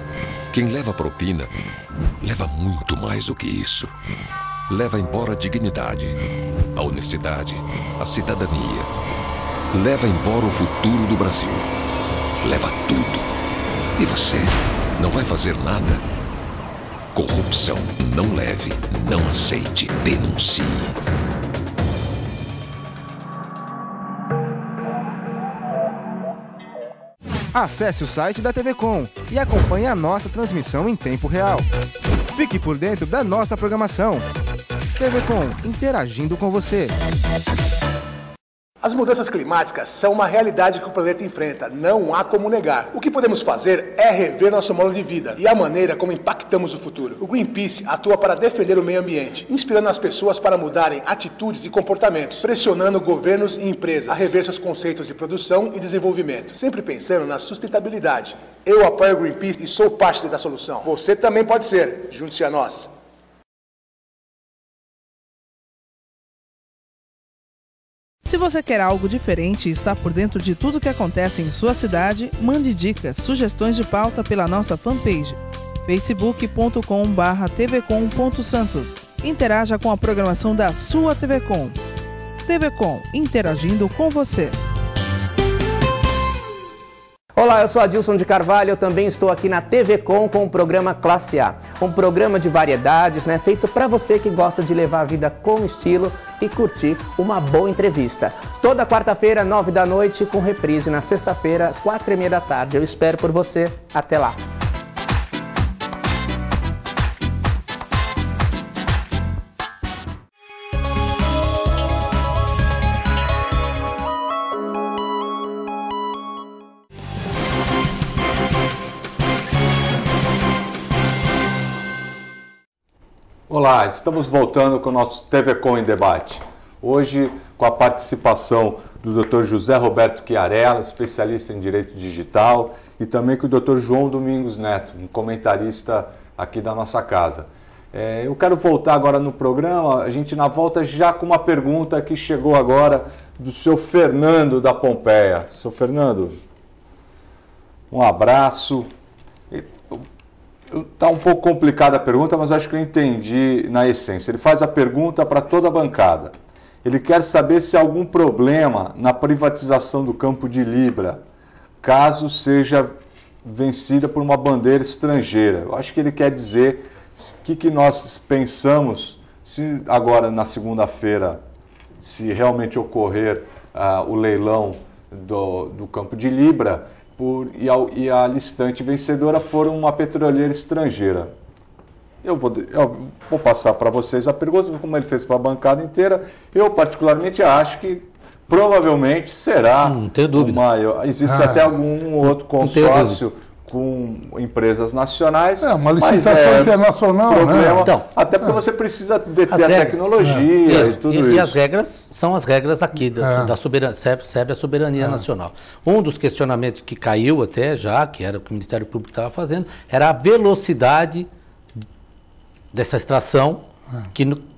quem leva propina, leva muito mais do que isso. Leva embora a dignidade, a honestidade, a cidadania. Leva embora o futuro do Brasil. Leva tudo. E você não vai fazer nada? Corrupção, não leve, não aceite, denuncie. Acesse o site da TV Com e acompanhe a nossa transmissão em tempo real. Fique por dentro da nossa programação. TV Com, interagindo com você. As mudanças climáticas são uma realidade que o planeta enfrenta, não há como negar. O que podemos fazer é rever nosso modo de vida e a maneira como impactamos o futuro. O Greenpeace atua para defender o meio ambiente, inspirando as pessoas para mudarem atitudes e comportamentos, pressionando governos e empresas a rever seus conceitos de produção e desenvolvimento, sempre pensando na sustentabilidade. Eu apoio o Greenpeace e sou parte da solução. Você também pode ser. Junte-se a nós. Se você quer algo diferente e está por dentro de tudo que acontece em sua cidade, mande dicas, sugestões de pauta pela nossa fanpage facebook.com/tvcom.santos. Interaja com a programação da sua TV Com. TV Com, interagindo com você. Olá, eu sou Adilson de Carvalho, eu também estou aqui na TV Com o programa Classe A. Um programa de variedades, feito para você que gosta de levar a vida com estilo e curtir uma boa entrevista. Toda quarta-feira, 9 da noite, com reprise na sexta-feira, 4h30 da tarde. Eu espero por você. Até lá. Olá, estamos voltando com o nosso TV Com em Debate. Hoje, com a participação do Dr. José Roberto Chiarella, especialista em Direito Digital e também com o Dr. João Domingos Neto, um comentarista aqui da nossa casa. Eu quero voltar agora no programa, a gente na volta já com uma pergunta que chegou agora do seu Fernando da Pompeia. Seu Fernando, um abraço. Está um pouco complicada a pergunta, mas acho que eu entendi na essência. Ele faz a pergunta para toda a bancada. Ele quer saber se há algum problema na privatização do Campo de Libra, caso seja vencida por uma bandeira estrangeira. Eu acho que ele quer dizer o que nós pensamos, se agora na segunda-feira, se realmente ocorrer o leilão do Campo de Libra, e a listante vencedora for uma petroleira estrangeira. Eu vou passar para vocês a pergunta, como ele fez para a bancada inteira. Eu particularmente acho que provavelmente será. Não tenho dúvida. Existe até algum outro consórcio com empresas nacionais. Uma licitação internacional, problema, né? Então, até porque você precisa deter a tecnologia e tudo isso. E as regras são as regras aqui, da soberania, serve a soberania nacional. Um dos questionamentos que caiu até já, que era o que o Ministério Público estava fazendo, era a velocidade dessa extração,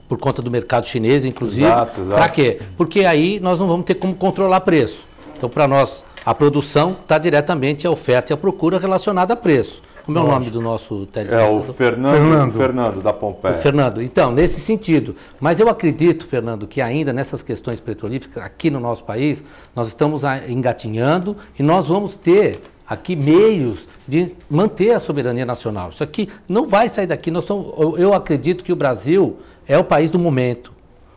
por conta do mercado chinês, inclusive. Exato. Para quê? Porque aí nós não vamos ter como controlar preço. Então, para nós, a produção está diretamente a oferta e a procura relacionada a preço. Como é o nome do nosso telespectador? O Fernando da Pompeia. O Fernando. Então, nesse sentido. Mas eu acredito, Fernando, que ainda nessas questões petrolíferas, aqui no nosso país, nós estamos engatinhando e nós vamos ter aqui meios de manter a soberania nacional. Isso aqui não vai sair daqui. Eu acredito que o Brasil é o país do momento.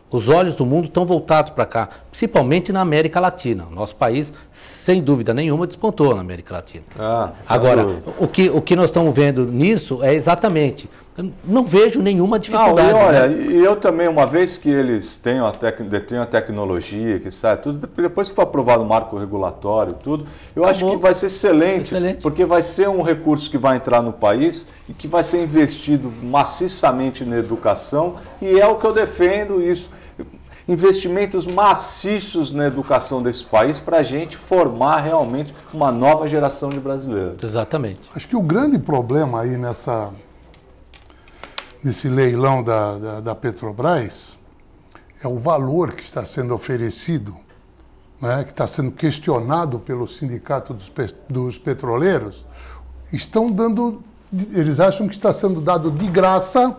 Os olhos do mundo estão voltados para cá, principalmente na América Latina. O nosso país, sem dúvida nenhuma, despontou na América Latina. Agora, o que nós estamos vendo nisso é exatamente... Não vejo nenhuma dificuldade. E eu também, uma vez que eles tenham a tecnologia, que sai tudo, depois que for aprovado o marco regulatório tudo, eu acho que vai ser excelente, porque vai ser um recurso que vai entrar no país e que vai ser investido maciçamente na educação, e é o que eu defendo isso. Investimentos maciços na educação desse país para a gente formar realmente uma nova geração de brasileiros. Exatamente. Acho que o grande problema aí nesse leilão da Petrobras é o valor que está sendo oferecido, né, que está sendo questionado pelo sindicato dos petroleiros. Eles acham que está sendo dado de graça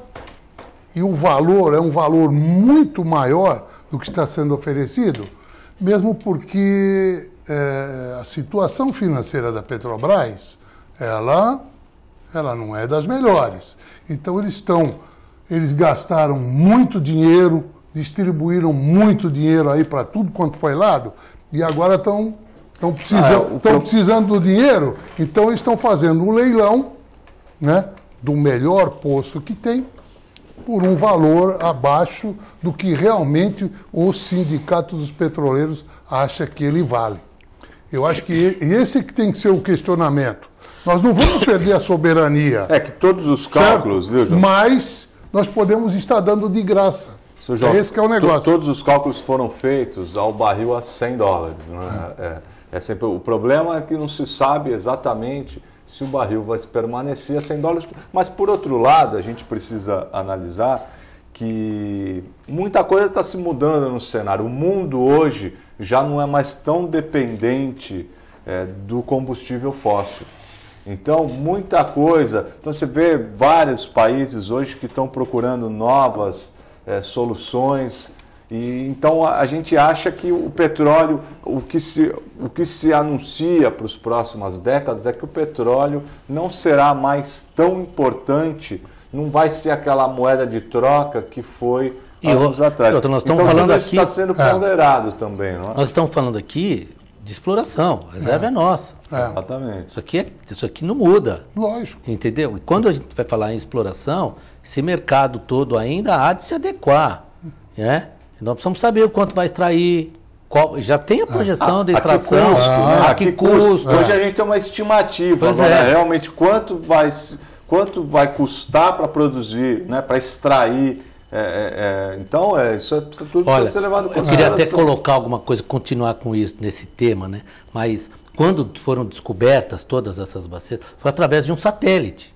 e o valor é um valor muito maior do que está sendo oferecido, mesmo porque a situação financeira da Petrobras, ela não é das melhores. Então eles gastaram muito dinheiro, distribuíram muito dinheiro aí para tudo quanto foi lado, e agora estão precisando do dinheiro, então eles estão fazendo um leilão, né, do melhor poço que tem, por um valor abaixo do que realmente o sindicato dos petroleiros acha que ele vale. Eu acho que esse que tem que ser o questionamento. Nós não vamos perder a soberania. É que todos os cálculos, viu, João? Mas nós podemos estar dando de graça. João, esse que é o negócio. Todos os cálculos foram feitos ao barril a $100. Né? Sempre, o problema é que não se sabe exatamente se o barril vai permanecer a $100. Mas, por outro lado, a gente precisa analisar que muita coisa está se mudando no cenário. O mundo hoje já não é mais tão dependente do combustível fóssil. Então, muita coisa. Então, você vê vários países hoje que estão procurando novas soluções. E, então, a gente acha que o petróleo, o que se anuncia para as próximas décadas é que o petróleo não será mais tão importante, não vai ser aquela moeda de troca que foi anos atrás. Nós estamos falando aqui, está sendo ponderado também. Não é? Nós estamos falando aqui de exploração, a reserva é nossa. Exatamente. Isso aqui não muda. Lógico. Entendeu? E quando a gente vai falar em exploração, esse mercado todo ainda há de se adequar. Né? Nós precisamos saber o quanto vai extrair, já tem a projeção da extração, a que custo. Hoje a gente tem uma estimativa, realmente quanto vai custar para produzir, né, para extrair. Então, isso tudo precisa ser levado em consideração. Eu queria até colocar alguma coisa, continuar com isso nesse tema, né? Mas quando foram descobertas todas essas bacias, foi através de um satélite.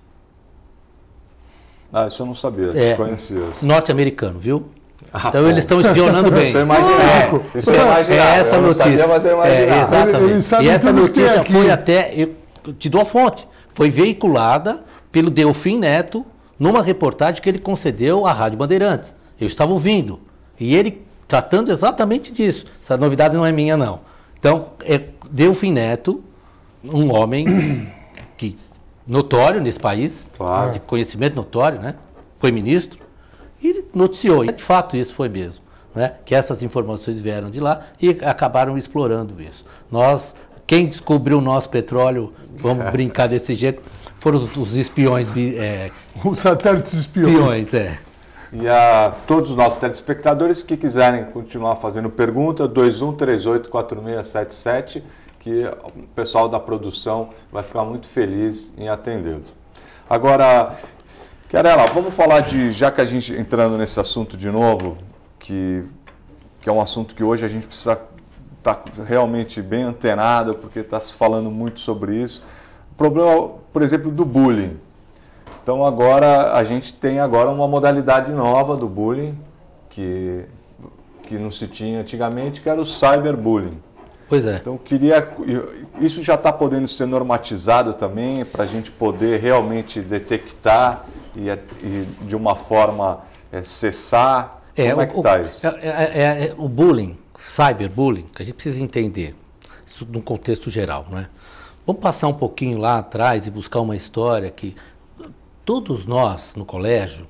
Ah, isso eu não sabia, desconhecia isso. Norte-americano, viu? Então eles estão espionando bem. Isso é imaginável. Isso é imaginável. Essa eu notícia. Não sabia, mas eu imaginava. Exatamente. E essa notícia foi até, eu te dou a fonte, foi veiculada pelo Delfim Neto numa reportagem que ele concedeu à Rádio Bandeirantes. Eu estava ouvindo. E ele tratando exatamente disso. Essa novidade não é minha, não. Então, Delfim Neto, um homem que notório nesse país, de conhecimento notório, né? Foi ministro, e ele noticiou, e de fato isso foi mesmo, né? Que essas informações vieram de lá e acabaram explorando isso. Quem descobriu o nosso petróleo, vamos brincar desse jeito, foram os espiões. Os satélites espiões. E a todos os nossos telespectadores que quiserem continuar fazendo pergunta, 2138-4677, que o pessoal da produção vai ficar muito feliz em atendê-lo. Agora, Chiarella, vamos falar já que a gente entrando nesse assunto de novo, que é um assunto que hoje a gente precisa estar realmente bem antenado, porque está se falando muito sobre isso. O problema, por exemplo, do bullying. Então agora a gente tem uma modalidade nova do bullying, que não se tinha antigamente, que era o cyberbullying. Pois é. Então isso já está podendo ser normatizado também, para a gente poder realmente detectar e de uma forma cessar. Como é que está isso? O bullying, cyberbullying, que a gente precisa entender, isso num contexto geral, não é? Vamos passar um pouquinho lá atrás e buscar uma história que todos nós no colégio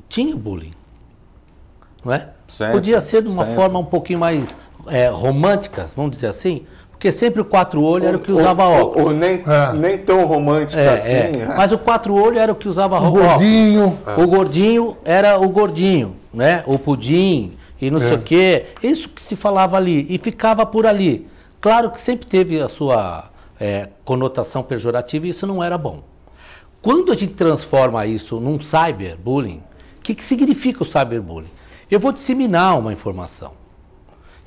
tinha bullying, não é? Sempre, podia ser de uma forma um pouquinho mais romântica, vamos dizer assim, porque sempre o quatro-olho era o que usava óculos. Ou nem tão romântico assim. Mas o quatro-olho era o que usava óculos. Gordinho. O gordinho era o gordinho, né? O pudim e não sei o quê. Isso que se falava ali e ficava por ali. Claro que sempre teve a sua conotação pejorativa e isso não era bom. Quando a gente transforma isso num cyberbullying, o que significa o cyberbullying? Eu vou disseminar uma informação.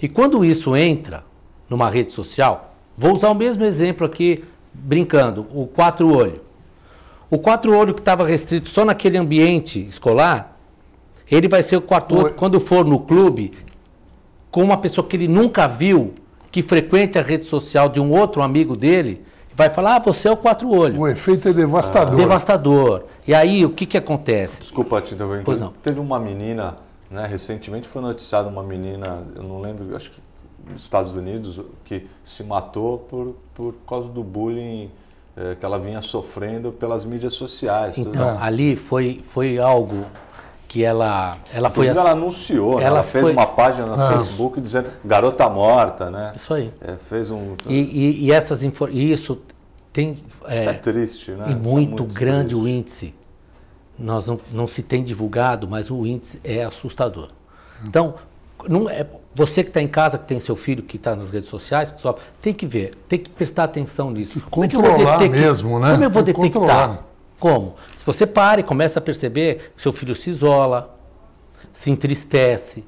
E quando isso entra numa rede social, vou usar o mesmo exemplo aqui, brincando, o quatro-olho. O quatro-olho que estava restrito só naquele ambiente escolar, ele vai ser o quatro-olho quando for no clube, com uma pessoa que ele nunca viu, que frequente a rede social de um outro amigo dele, vai falar, você é o quatro-olho. O efeito é devastador. Devastador. E aí, o que acontece? Desculpa te interromper. Pois não. Teve uma menina, né, recentemente foi noticiada uma menina, eu não lembro, acho que nos Estados Unidos, que se matou por causa do bullying que ela vinha sofrendo pelas mídias sociais. Então, ali foi algo que ela foi... Ela anunciou, ela fez uma página no Facebook dizendo garota morta, né? Isso aí. Fez um... E isso tem... Isso é triste, né? E muito grande triste. O índice. Nós não se tem divulgado, mas o índice é assustador. Então, você que está em casa, que tem seu filho que está nas redes sociais, tem que ver, tem que prestar atenção nisso. Controlar mesmo, né? Como eu vou detectar? Como? Se você para e começa a perceber que seu filho se isola, se entristece,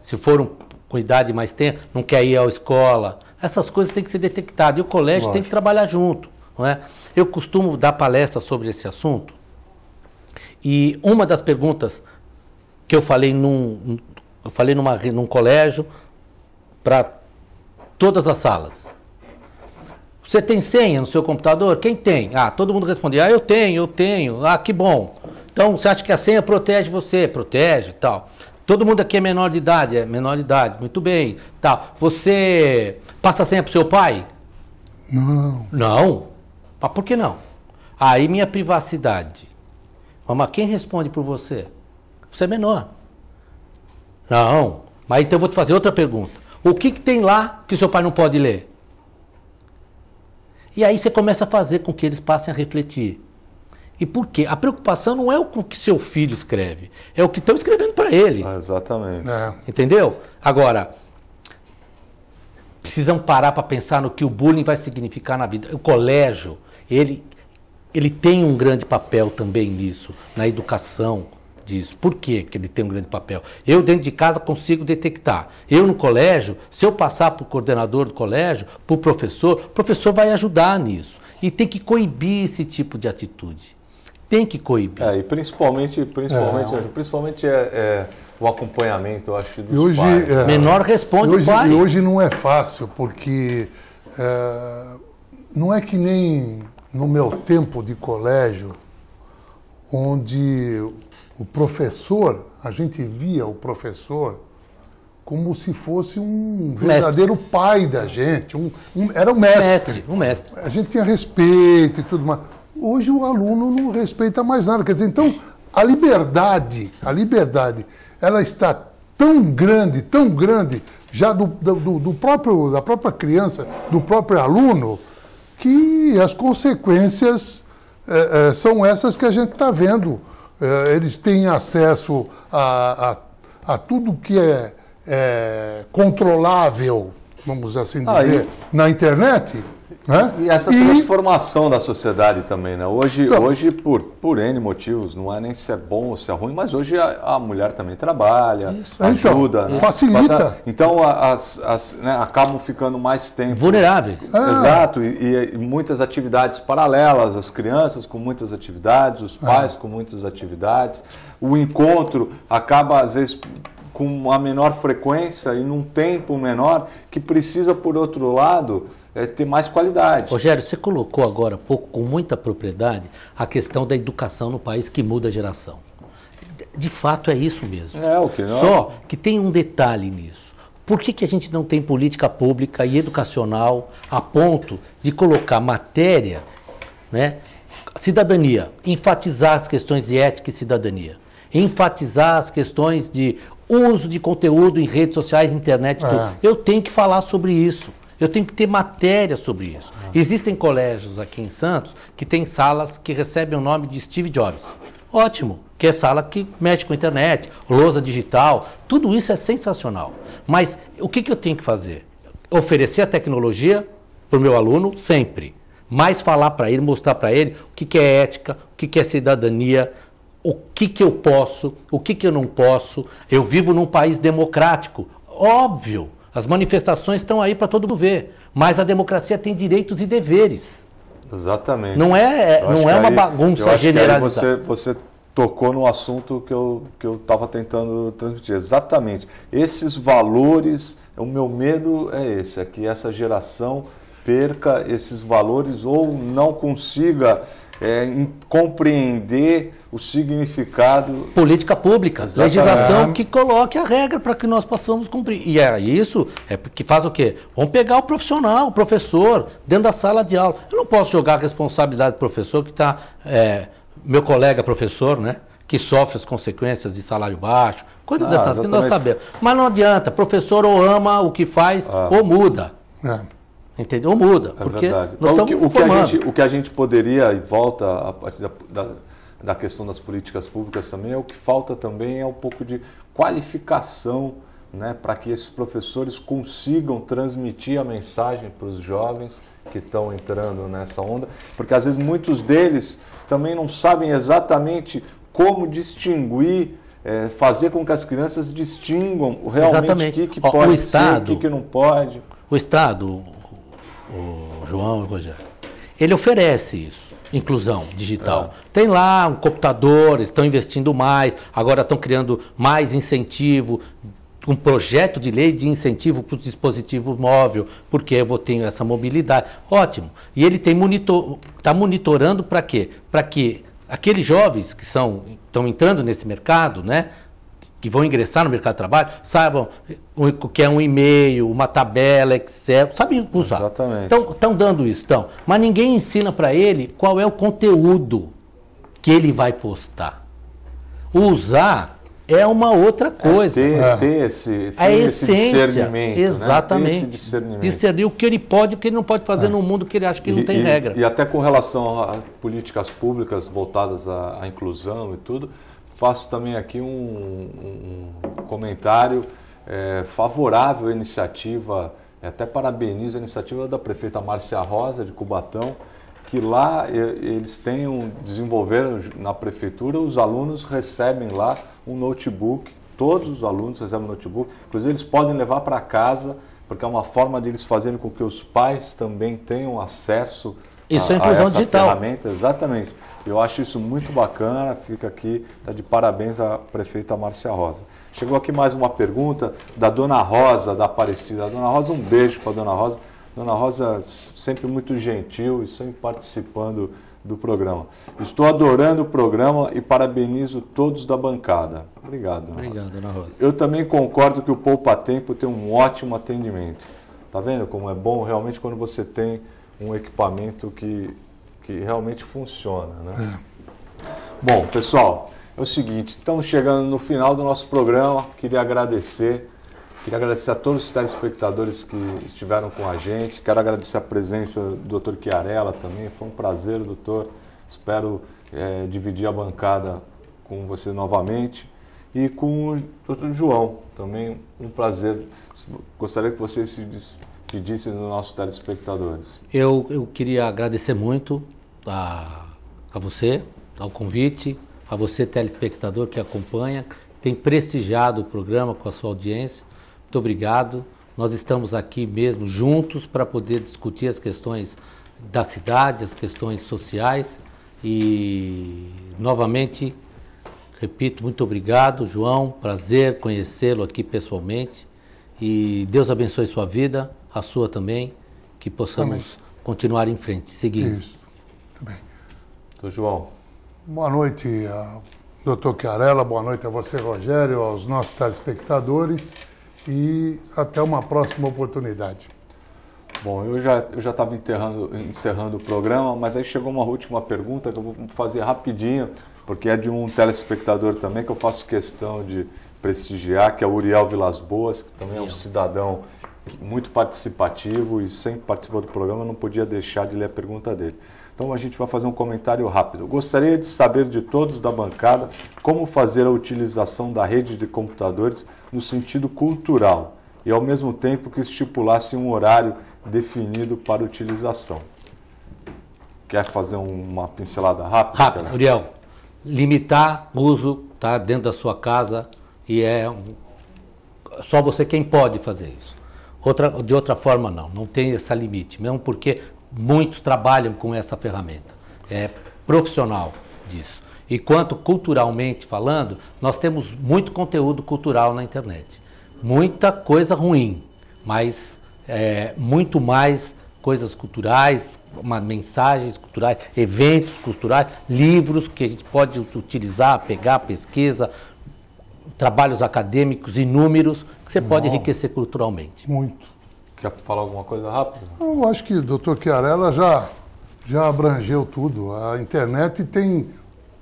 se for com idade mais tenra, não quer ir à escola, essas coisas têm que ser detectadas. E o colégio tem que trabalhar junto, não é? Eu costumo dar palestra sobre esse assunto e uma das perguntas que eu falei num colégio para todas as salas. Você tem senha no seu computador? Quem tem? Todo mundo respondia, eu tenho. Que bom. Então, você acha que a senha protege você? Protege e tal. Todo mundo aqui é menor de idade? É menor de idade. Muito bem. Tal. Você passa a senha para o seu pai? Não. Não? Mas por que não? Aí minha privacidade. Mas quem responde por você? Você é menor. Não. Mas então eu vou te fazer outra pergunta. O que tem lá que o seu pai não pode ler? E aí você começa a fazer com que eles passem a refletir. E por quê? A preocupação não é o que seu filho escreve, é o que estão escrevendo para ele. Exatamente. Entendeu? Agora, precisam parar para pensar no que o bullying vai significar na vida. O colégio, ele tem um grande papel também nisso, na educação disso. Por que ele tem um grande papel? Eu, dentro de casa, consigo detectar. Eu, no colégio, se eu passar para o coordenador do colégio, para o professor vai ajudar nisso. E tem que coibir esse tipo de atitude. Tem que coibir. E principalmente o acompanhamento, eu acho, dos hoje, pais. Menor responde o pai. E hoje não é fácil, porque não é que nem no meu tempo de colégio, onde o professor, a gente via o professor como se fosse um verdadeiro pai da gente, era um mestre. Um mestre. A gente tinha respeito e tudo mais. Hoje o aluno não respeita mais nada. Quer dizer, então, a liberdade, ela está tão grande, já da própria criança, do próprio aluno, que as consequências são essas que a gente está vendo. Eles têm acesso a tudo que é controlável, vamos assim dizer, na internet. Né? E essa transformação da sociedade também, né? Hoje, por N motivos, não é nem se é bom ou se é ruim, mas hoje a mulher também trabalha, ajuda. Então, facilita. Então, né, acabam ficando mais tempo. Vulneráveis. Exato, e muitas atividades paralelas, as crianças com muitas atividades, os pais com muitas atividades. O encontro acaba, às vezes, com uma menor frequência e num tempo menor, que precisa, por outro lado, ter mais qualidade. Rogério, você colocou agora há pouco, com muita propriedade, a questão da educação no país que muda a geração. De fato é isso mesmo. Só que tem um detalhe nisso. Por que a gente não tem política pública e educacional a ponto de colocar matéria, né, cidadania, enfatizar as questões de ética e cidadania, enfatizar as questões de uso de conteúdo em redes sociais, internet, tudo. Eu tenho que falar sobre isso. Eu tenho que ter matéria sobre isso. Existem colégios aqui em Santos que tem salas que recebem o nome de Steve Jobs. Ótimo, que é sala que mexe com a internet, lousa digital, tudo isso é sensacional. Mas o que eu tenho que fazer? Oferecer a tecnologia para o meu aluno sempre. Mas falar para ele, mostrar para ele o que é ética, o que é cidadania, o que eu posso, o que eu não posso. Eu vivo num país democrático, óbvio. As manifestações estão aí para todo mundo ver, mas a democracia tem direitos e deveres. Exatamente. Não é uma bagunça generalizada. Você tocou no assunto que eu estava tentando transmitir. Exatamente. Esses valores, o meu medo é esse, é que essa geração perca esses valores ou não consiga compreender o significado. Política pública, legislação que coloque a regra para que nós possamos cumprir. E isso é porque faz o quê? Vamos pegar o profissional, o professor, dentro da sala de aula. Eu não posso jogar a responsabilidade do professor que está, meu colega professor, né? Que sofre as consequências de salário baixo, coisas dessas que nós sabemos. Mas não adianta, professor ou ama o que faz ou muda. Entendeu? Ou muda. Porque nós o que a gente poderia, e volta a partir da questão das políticas públicas também, o que falta também é um pouco de qualificação, né, para que esses professores consigam transmitir a mensagem para os jovens que estão entrando nessa onda, porque às vezes muitos deles também não sabem exatamente como distinguir, fazer com que as crianças distinguam realmente o que pode ser, o que não pode. O Estado, o João e o Rogério, ele oferece isso, inclusão digital. Tem lá um computador, eles estão investindo mais, agora estão criando mais incentivo, um projeto de lei de incentivo para o dispositivo móvel, porque eu vou ter essa mobilidade. Ótimo. E ele está monitorando para quê? Para que aqueles jovens que estão entrando nesse mercado, né, que vão ingressar no mercado de trabalho, saibam o que é um e-mail, uma tabela, Excel, sabem usar. Exatamente. Então, estão dando isso. Mas ninguém ensina para ele qual é o conteúdo que ele vai postar. Usar é uma outra coisa. Ter esse discernimento. Exatamente. Né? Ter esse discernimento. Discernir o que ele pode e o que ele não pode fazer num mundo que ele acha que não tem regra. E até com relação a políticas públicas voltadas à inclusão e tudo, faço também aqui um comentário favorável à iniciativa, até parabenizo a iniciativa da prefeita Márcia Rosa, de Cubatão, que lá eles desenvolveram na prefeitura, os alunos recebem lá um notebook, todos os alunos recebem um notebook, inclusive eles podem levar para casa, porque é uma forma de eles fazerem com que os pais também tenham acesso a essa digital. Ferramenta. Exatamente. Eu acho isso muito bacana, fica aqui, está de parabéns à prefeita Márcia Rosa. Chegou aqui mais uma pergunta da Dona Rosa, da Aparecida. Dona Rosa, um beijo para a Dona Rosa. Dona Rosa sempre muito gentil e sempre participando do programa. Estou adorando o programa e parabenizo todos da bancada. Obrigado, Dona Rosa. Obrigado, Dona Rosa. Eu também concordo que o Poupa Tempo tem um ótimo atendimento. Tá vendo como é bom realmente quando você tem um equipamento que realmente funciona, né? Bom, pessoal, é o seguinte, estamos chegando no final do nosso programa. Queria agradecer a todos os telespectadores que estiveram com a gente. Quero agradecer a presença do Dr. Chiarella também. Foi um prazer, doutor. Espero dividir a bancada com você novamente. E com o Dr. João, também um prazer. Gostaria que você se despedisse dos nossos telespectadores. Eu queria agradecer muito a você, ao convite, a você, telespectador que acompanha, tem prestigiado o programa com a sua audiência. Muito obrigado. Nós estamos aqui mesmo juntos para poder discutir as questões da cidade, as questões sociais. E, novamente, repito, muito obrigado, João. Prazer conhecê-lo aqui pessoalmente. E Deus abençoe sua vida, a sua também, que possamos continuar em frente, seguindo. Isso. Muito bem. Doutor João. Boa noite, doutor Chiarella. Boa noite a você, Rogério, aos nossos telespectadores. E até uma próxima oportunidade. Bom, eu já estava encerrando o programa, mas aí chegou uma última pergunta que eu vou fazer rapidinho, porque é de um telespectador também que eu faço questão de prestigiar, que é o Uriel Vilas Boas, que também é um cidadão muito participativo e sempre participou do programa, eu não podia deixar de ler a pergunta dele. Então a gente vai fazer um comentário rápido. Gostaria de saber de todos da bancada como fazer a utilização da rede de computadores no sentido cultural e ao mesmo tempo que estipulasse um horário definido para utilização. Quer fazer uma pincelada rápida? Rápido, Uriel. Limitar o uso dentro da sua casa e só você quem pode fazer isso. De outra forma não tem esse limite, mesmo porque muitos trabalham com essa ferramenta, é profissional disso. E quanto culturalmente falando, nós temos muito conteúdo cultural na internet. Muita coisa ruim, mas muito mais coisas culturais, mensagens culturais, eventos culturais, livros que a gente pode utilizar, pegar, pesquisa, trabalhos acadêmicos inúmeros, que você pode enriquecer culturalmente. Muito. Quer falar alguma coisa rápida? Eu acho que o Dr. Chiarella já abrangeu tudo. A internet tem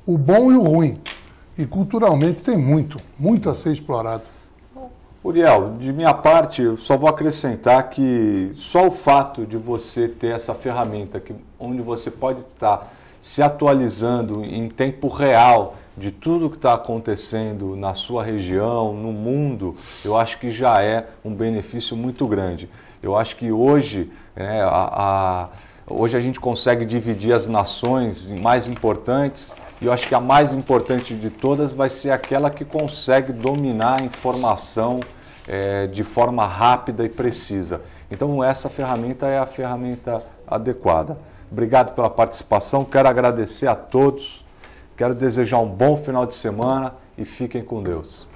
o bom e o ruim. E culturalmente tem muito a ser explorado. Uriel, de minha parte, eu só vou acrescentar que só o fato de você ter essa ferramenta onde você pode estar se atualizando em tempo real de tudo que está acontecendo na sua região, no mundo, eu acho que já é um benefício muito grande. Eu acho que hoje, hoje a gente consegue dividir as nações mais importantes e eu acho que a mais importante de todas vai ser aquela que consegue dominar a informação de forma rápida e precisa. Então essa ferramenta é a ferramenta adequada. Obrigado pela participação, quero agradecer a todos, quero desejar um bom final de semana e fiquem com Deus.